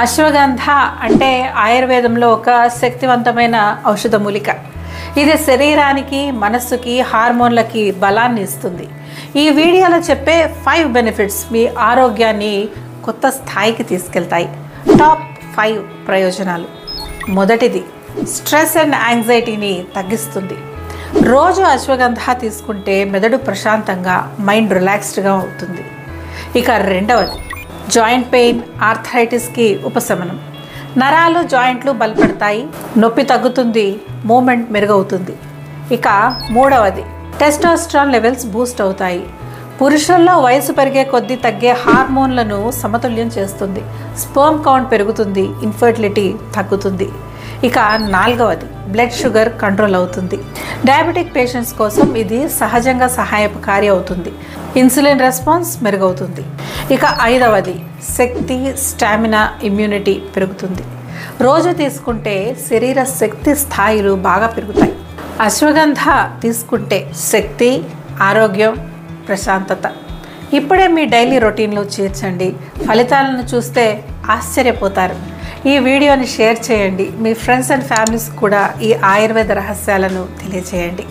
అశ్వగంధ అంటే ఆయుర్వేదంలో ఒక శక్తివంతమైన ఔషధ మూలిక. ఇది శరీరానికి, మనస్సుకి, హార్మోన్లకి బలాన్ని ఇస్తుంది. ఈ వీడియోలో చెప్పే 5 బెనిఫిట్స్ మీ ఆరోగ్యాన్ని కొత్త స్థాయికి తీసుకెళ్తాయి. టాప్ 5 ప్రయోజనాలు. మొదటిది, స్ట్రెస్ అండ్ యాంగ్జైటీని తగ్గిస్తుంది. రోజు అశ్వగంధ తీసుకుంటే మెదడు ప్రశాంతంగా, మైండ్ రిలాక్స్డ్గా అవుతుంది. ఇక రెండవది, జాయింట్ పెయిన్, ఆర్థరైటిస్కి ఉపశమనం. నరాలు, జాయింట్లు బలపడతాయి, నొప్పి తగ్గుతుంది, మూమెంట్ మెరుగవుతుంది. ఇక మూడవది, టెస్టోస్టెరాన్ లెవెల్స్ బూస్ట్ అవుతాయి. పురుషుల్లో వయసు పెరిగే కొద్దీ తగ్గే హార్మోన్లను సమతుల్యం చేస్తుంది. స్పర్మ్ కౌంట్ పెరుగుతుంది, ఇన్ఫర్టిలిటీ తగ్గుతుంది. ఇక నాలుగవది, బ్లడ్ షుగర్ కంట్రోల్ అవుతుంది. డయాబెటిక్ పేషెంట్స్ కోసం ఇది సహజంగా సహాయకారి అవుతుంది. ఇన్సులిన్ రెస్పాన్స్ మెరుగవుతుంది. ఇక ఐదవది, శక్తి, స్టామినా, ఇమ్యూనిటీ పెరుగుతుంది. రోజు తీసుకుంటే శరీర శక్తి స్థాయిలు బాగా పెరుగుతాయి. అశ్వగంధ తీసుకుంటే శక్తి, ఆరోగ్యం, ప్రశాంతత. ఇప్పుడే మీ డైలీ రొటీన్లో చేర్చండి. ఫలితాలను చూస్తే ఆశ్చర్యపోతారు. ఈ వీడియోని షేర్ చేయండి. మీ ఫ్రెండ్స్ అండ్ ఫ్యామిలీస్ కూడా ఈ ఆయుర్వేద రహస్యాలను తెలియజేయండి.